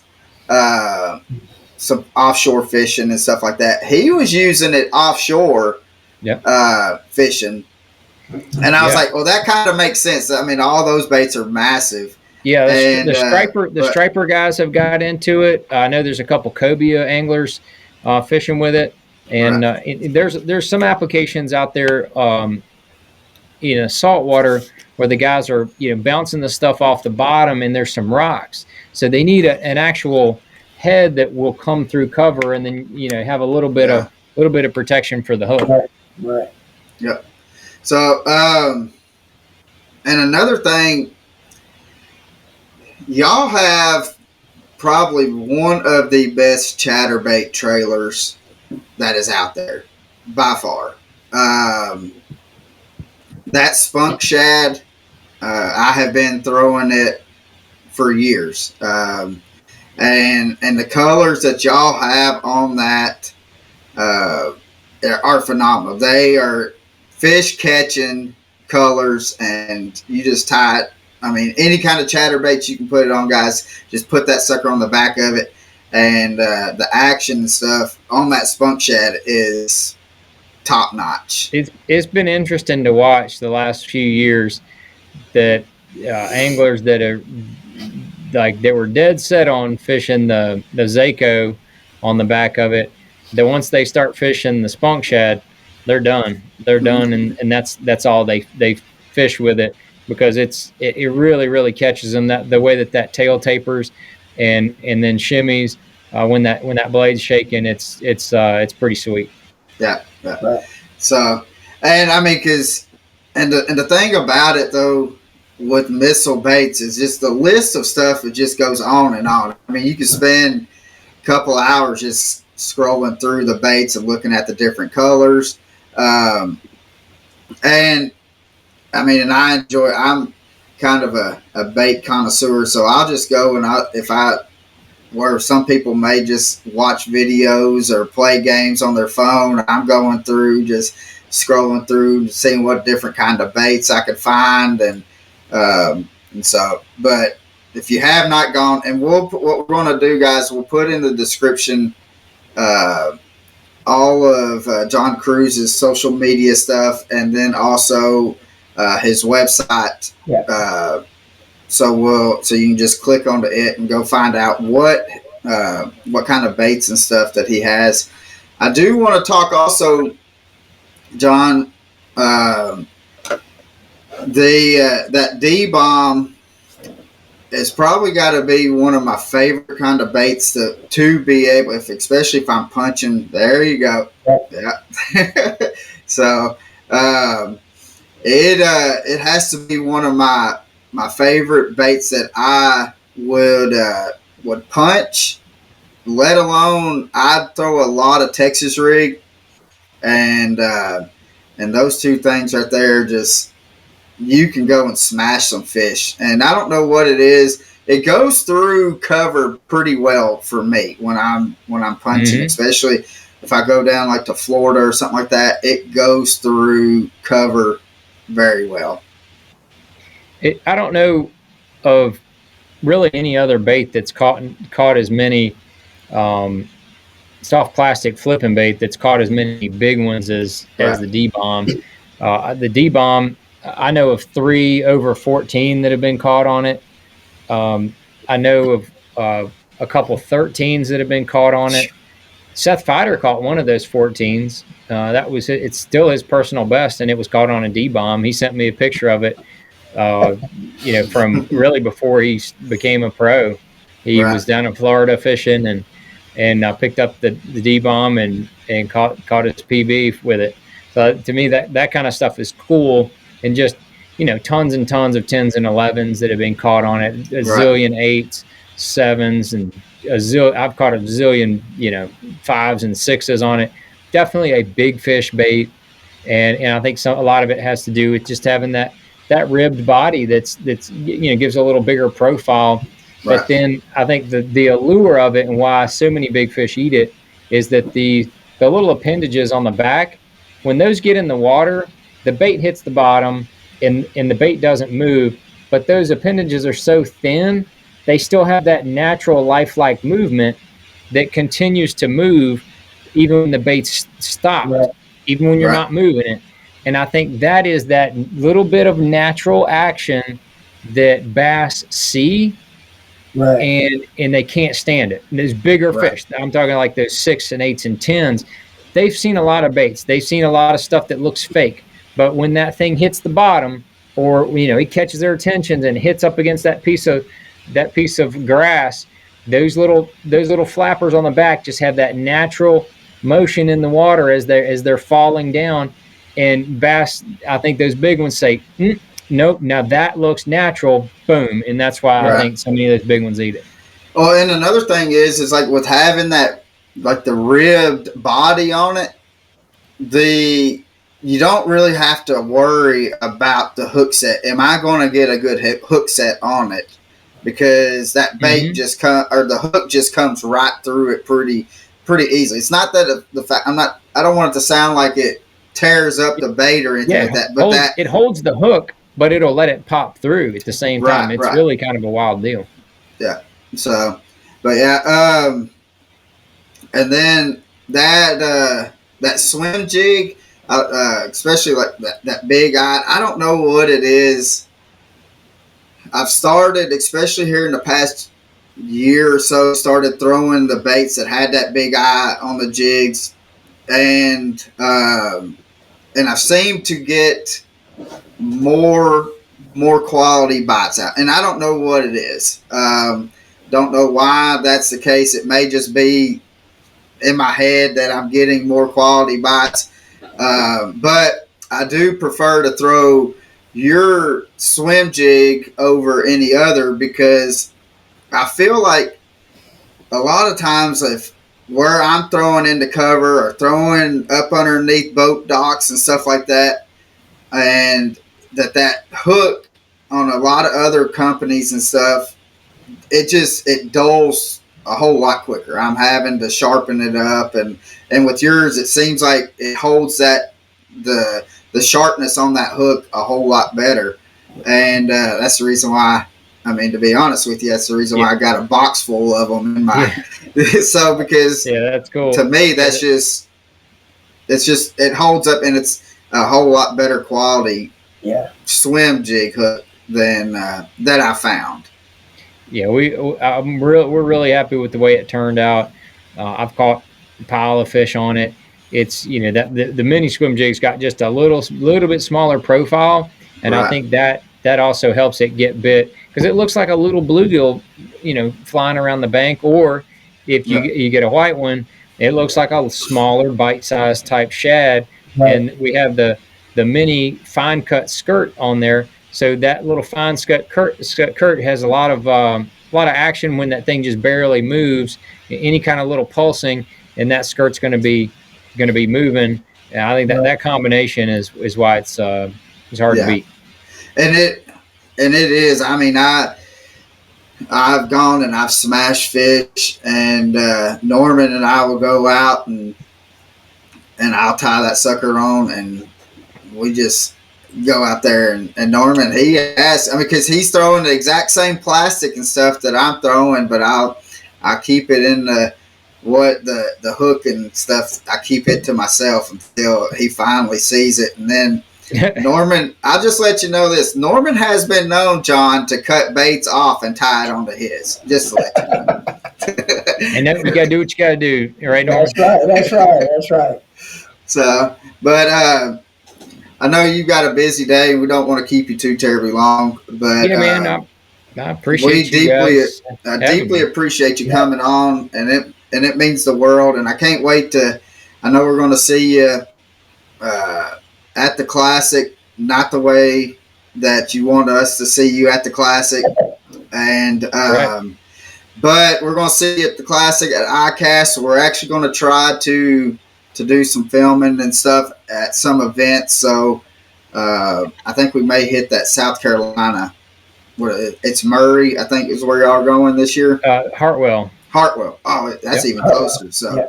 some offshore fishing and stuff like that. He was using it offshore fishing. And I was like, well, that kind of makes sense. I mean, all those baits are massive. Yeah, the striper guys have got into it. I know there's a couple cobia anglers fishing with it. And there's some applications out there saltwater where the guys are bouncing the stuff off the bottom, and there's some rocks. So they need an actual head that will come through cover, and then have a little bit of protection for the hook. Right. Yep. So and another thing, y'all have probably one of the best chatterbait trailers that is out there by far. That spunk shad, I have been throwing it for years. And the colors that y'all have on that are phenomenal. They are fish catching colors, and you just tie it. I mean, any kind of chatterbait you can put it on, guys. Just put that sucker on the back of it, and the action and stuff on that spunk shad is top notch. It's been interesting to watch the last few years that anglers that are they were dead set on fishing the Zaco on the back of it, that once they start fishing the spunk shad, they're done. They're done, and that's all they fish with it, because it really, really catches them, that the way that tail tapers and then shimmies when that blade's shaking. It's pretty sweet. Yeah. Right. So, and I mean, and the thing about it though with missile baits is just the list of stuff. It just goes on and on. I mean, you can spend a couple of hours just scrolling through the baits and looking at the different colors. And I mean, and I enjoy. I'm kind of a bait connoisseur, so I'll just go and where some people may just watch videos or play games on their phone, I'm going through, just scrolling through, seeing what different kind of baits I could find, and so. But if you have not gone, and what we're going to do, guys, we'll put in the description all of John Cruz's social media stuff, and then also his website. Yeah. So you can just click onto it and go find out what kind of baits and stuff that he has. I do want to talk also, John, that D-bomb is probably got to be one of my favorite kind of baits to be able, especially if I'm punching. There you go. Yeah. So it has to be one of my favorite baits that I would punch, let alone I'd throw a lot of Texas rig, and those two things right there, just you can go and smash some fish. And I don't know what it is. It goes through cover pretty well for me when I'm punching, especially if I go down like to Florida or something like that. It goes through cover very well. I don't know of really any other bait that's caught as many soft plastic flipping bait that's caught as many big ones as the D-bomb. The D-bomb, I know of 3 over 14 that have been caught on it. I know of a couple 13s that have been caught on it. Seth Fighter caught one of those 14s. It's still his personal best, and it was caught on a D-bomb. He sent me a picture of it, from really before he became a pro. He Right. was down in Florida fishing and picked up the D-bomb and caught his PB with it. So to me, that kind of stuff is cool, and just, tons and tons of 10s and 11s that have been caught on it, a zillion 8s, 7s, and I've caught a zillion, 5s and 6s on it. Definitely a big fish bait, and I think a lot of it has to do with just having that ribbed body that's gives a little bigger profile. Right. But then I think the allure of it, and why so many big fish eat it, is that the little appendages on the back, when those get in the water, the bait hits the bottom and the bait doesn't move, but those appendages are so thin, they still have that natural lifelike movement that continues to move even when the bait's stopped, Right. even when you're not moving it. And I think that is that little bit of natural action that bass see, Right. and they can't stand it. And those bigger fish, I'm talking like those 6 and 8s and 10s, they've seen a lot of baits. They've seen a lot of stuff that looks fake. But when that thing hits the bottom, or he catches their attention and hits up against that piece of grass, those little flappers on the back just have that natural motion in the water as they're falling down. And bass, I think those big ones say, nope, now that looks natural, boom. And that's why I think so many of those big ones eat it. Oh, and another thing is like with having that, like the ribbed body on it, you don't really have to worry about the hook set. Am I going to get a good hook set on it? Because that bait the hook just comes right through it pretty easily. It's not that the fact I don't want it to sound like it tears up the bait or anything like that. But it holds the hook, but it'll let it pop through at the same time. It's really kind of a wild deal. Yeah. So, but yeah, and then that swim jig, especially like that big eye. I don't know what it is. I've started, especially here in the past year or so, started throwing the baits that had that big eye on the jigs, and I've seemed to get more quality bites out, and I don't know what it is. Don't know why that's the case. It may just be in my head that I'm getting more quality bites, but I do prefer to throw your swim jig over any other, because I feel like a lot of times if where I'm throwing into cover or throwing up underneath boat docks and stuff like that, and that hook on a lot of other companies and stuff, it dulls a whole lot quicker. I'm having to sharpen it up, and with yours, it seems like it holds that the sharpness on that hook a whole lot better, and that's the reason why. I mean, to be honest with you, that's the reason why I got a box full of them in my. So because that's cool. To me, that's it holds up, and it's a whole lot better quality swim jig hook than that I found. Yeah, we're really happy with the way it turned out. I've caught a pile of fish on it. It's that the mini swim jig's got just a little bit smaller profile, and I think that also helps it get bit, because it looks like a little bluegill, flying around the bank. Or if you get a white one, it looks like a smaller bite-sized type shad. Right. And we have the mini fine cut skirt on there. So that little fine skirt has a lot of action when that thing just barely moves. Any kind of little pulsing, and that skirt's going to be moving. And I think that combination is why it's hard to beat. And it is. I mean, I've gone and I've smashed fish, and Norman and I will go out and I'll tie that sucker on, and we just go out there, and Norman, he asks, because he's throwing the exact same plastic and stuff that I'm throwing, but I keep it in the hook and stuff. I keep it to myself until he finally sees it, and then Norman, I'll just let you know this. Norman has been known, John, to cut baits off and tie it onto his. Just to let you know. And that, you got to do what you got to do, right, Norman? That's right. So, but I know you've got a busy day. We don't want to keep you too terribly long, but Yeah, man. I we appreciate you guys having deeply me. appreciate you Yeah. coming on, and it means the world. And I can't wait to. I know we're going to see you at the classic, not the way that you want us to see you at the classic, and Right. but we're going to see you at the classic at ICAST. So we're actually going to try to do some filming and stuff at some events. So I think we may hit that South Carolina. It's Murray, I think, is where y'all are going this year. Hartwell. Hartwell. Oh, that's Yep. even closer. So, Yeah.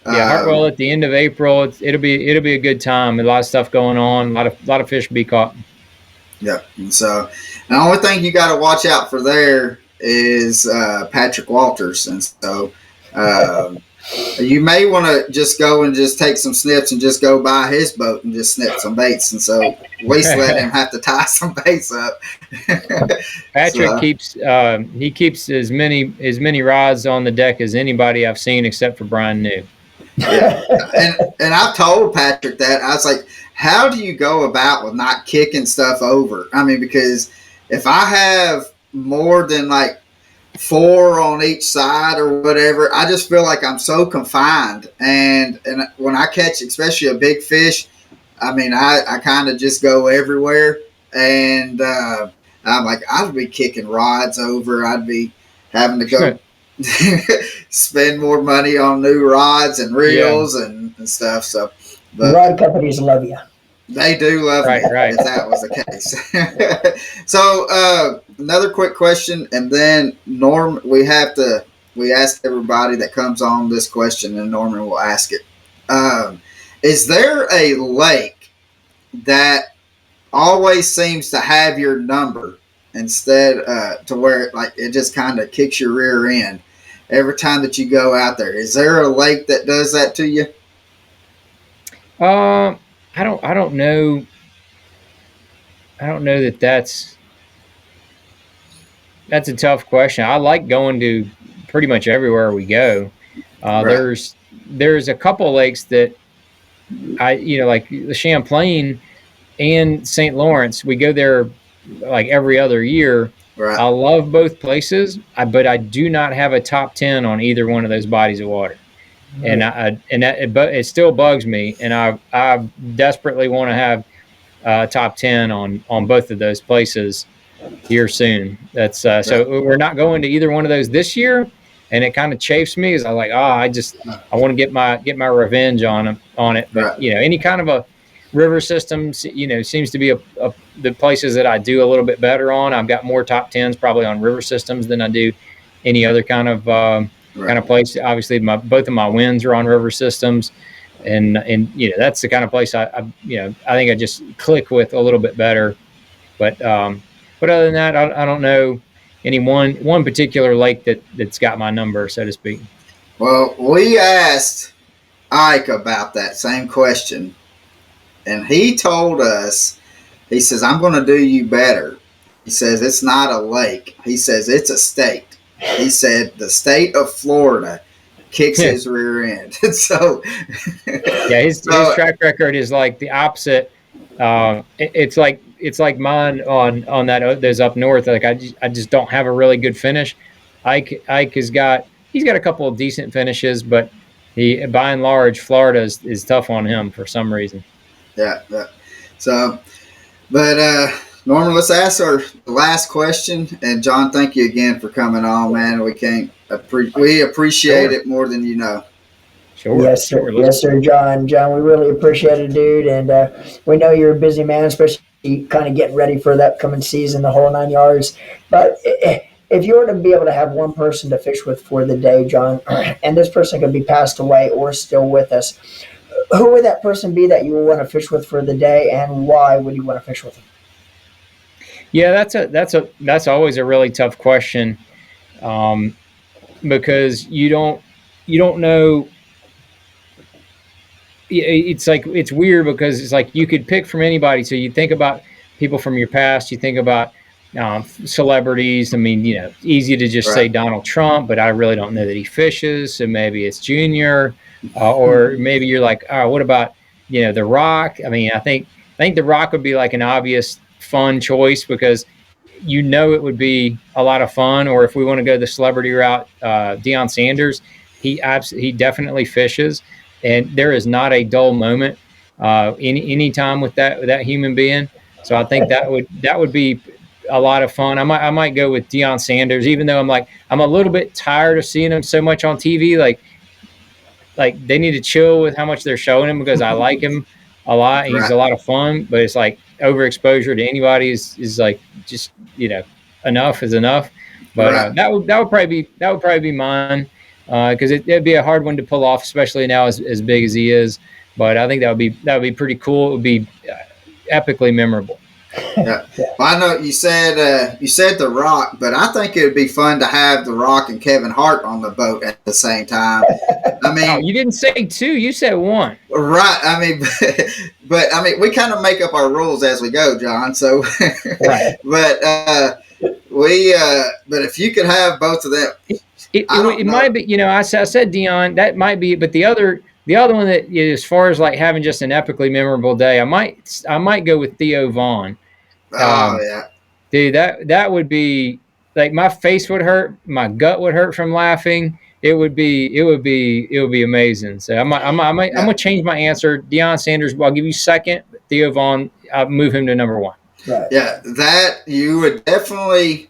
Yeah, Hartwell at the end of April. It'll be a good time. A lot of stuff going on. A lot of fish to be caught. yeah. And so, the only thing you got to watch out for there is Patrick Walters, and so. You may want to just go and just take some snips and just go by his boat and just snip some baits, and so at least let him have to tie some baits up. Patrick So, keeps as many rods on the deck as anybody I've seen except for Brian New. yeah, and I've told Patrick that I was like, how do you go about with not kicking stuff over? I mean, because if I have more than like 4 on each side or whatever, I just feel like I'm so confined. And when I catch, especially a big fish, I mean, I kind of just go everywhere. And I'm like, I'd be kicking rods over. I'd be having to go spend more money on new rods and reels and stuff. So, but Rod companies love you. they do love me Right. if that was the case. So another quick question, and then Norm, we ask everybody that comes on this question, and Norman will ask it. Is there a lake that always seems to have your number instead to where like it just kind of kicks your rear end every time that you go out there? Is there a lake that does that to you? I don't know. I don't know that that's a tough question. I like going to pretty much everywhere we go. Right. There's a couple of lakes that like the Champlain and St. Lawrence. We go there like every other year. Right. I love both places, but I do not have a top 10 on either one of those bodies of water. Right. And it still bugs me, and I desperately want to have top 10 on both of those places here soon. That's so we're not going to either one of those this year, and it kind of chafes me because I like I want to get my revenge on it. But any kind of a river system, seems to be the places that I do a little bit better on. I've got more top 10s probably on river systems than I do any other kind of place. Obviously, both of my wins are on river systems. And that's the kind of place I think I just click with a little bit better. But other than that, I don't know any one particular lake that's got my number, so to speak. Well, we asked Ike about that same question, and he told us, he says, I'm going to do you better. He says, it's not a lake. He says, it's a state. He said, the state of Florida kicks his rear end. So, yeah, his track record is like the opposite. It's like mine on those up north. Like I just don't have a really good finish. Ike he's got a couple of decent finishes, but he by and large Florida is tough on him for some reason. Yeah. So, but Norman, let's ask our last question. And John, thank you again for coming on, man. We appreciate it more than you know. Sure. Yes, sir. Yes, sir, John. John, we really appreciate it, dude. And we know you're a busy man, especially kind of getting ready for the upcoming season, the whole 9 yards. But if you were to be able to have one person to fish with for the day, John, and this person could be passed away or still with us, who would that person be that you would want to fish with for the day, and why would you want to fish with them? Yeah, that's always a really tough question, because you don't know. It's like it's weird because it's like you could pick from anybody. So you think about people from your past. You think about celebrities. I mean, easy to just say Donald Trump, but I really don't know that he fishes. So maybe it's Junior, or maybe you're like, oh, what about The Rock? I mean, I think The Rock would be like an obvious fun choice because it would be a lot of fun. Or if we want to go the celebrity route, Deion Sanders, he definitely fishes, and there is not a dull moment any time with that human being. So I think that would be a lot of fun. I might go with Deion Sanders, even though I'm a little bit tired of seeing him so much on TV. Like they need to chill with how much they're showing him because I like him a lot. He's a lot of fun, but it's like overexposure to anybody is like just enough is enough. But that would probably be mine because it'd be a hard one to pull off, especially now as big as he is. But I think that would be pretty cool. It would be epically memorable. Yeah. Well, I know you said The Rock, but I think it would be fun to have The Rock and Kevin Hart on the boat at the same time. I mean, Oh, you didn't say two; you said one. right. I mean, but I mean, we kind of make up our rules as we go, John. So, Right. but but if you could have both of them, It might be, I said Dion, that might be, but the other one that as far as like having just an epically memorable day, I might go with Theo Vaughn. Oh Um, yeah, Dude, that would be like my face would hurt, my gut would hurt from laughing. It would be amazing. So I'm gonna change my answer. Deion Sanders, I'll give you second. Theo Vaughn, I'll move him to number one. Right. yeah. That you would definitely,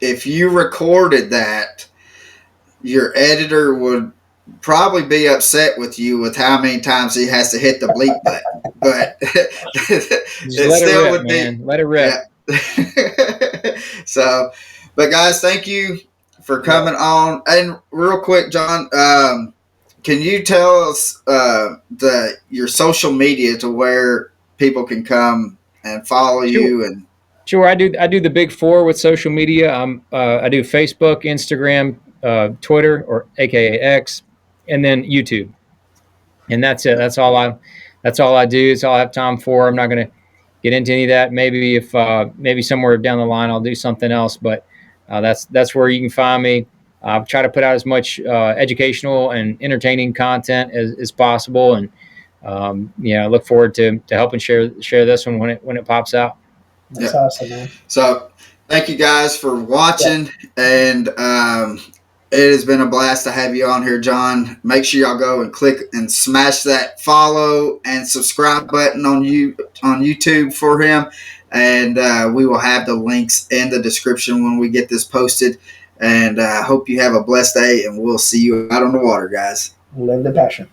if you recorded that, your editor would probably be upset with you with how many times he has to hit the bleep button. But Just it let it still rip, would be, man. Let it rip. yeah. So, but guys, thank you for coming on. And real quick, John, can you tell us your social media to where people can come and follow Sure. you? And Sure, I do the big four with social media. I do Facebook, Instagram, Twitter, or AKA X, and then YouTube. And that's it. That's all I do. It's all I have time for. I'm not going to get into any of that. Maybe if maybe somewhere down the line I'll do something else, but that's where you can find me. I'll try to put out as much educational and entertaining content as possible, and I look forward to helping share this one when it pops out. That's awesome, man. so, thank you guys for watching. And it has been a blast to have you on here, John. Make sure y'all go and click and smash that follow and subscribe button on YouTube for him. And we will have the links in the description when we get this posted. And I hope you have a blessed day, and we'll see you out on the water, guys. Live the passion.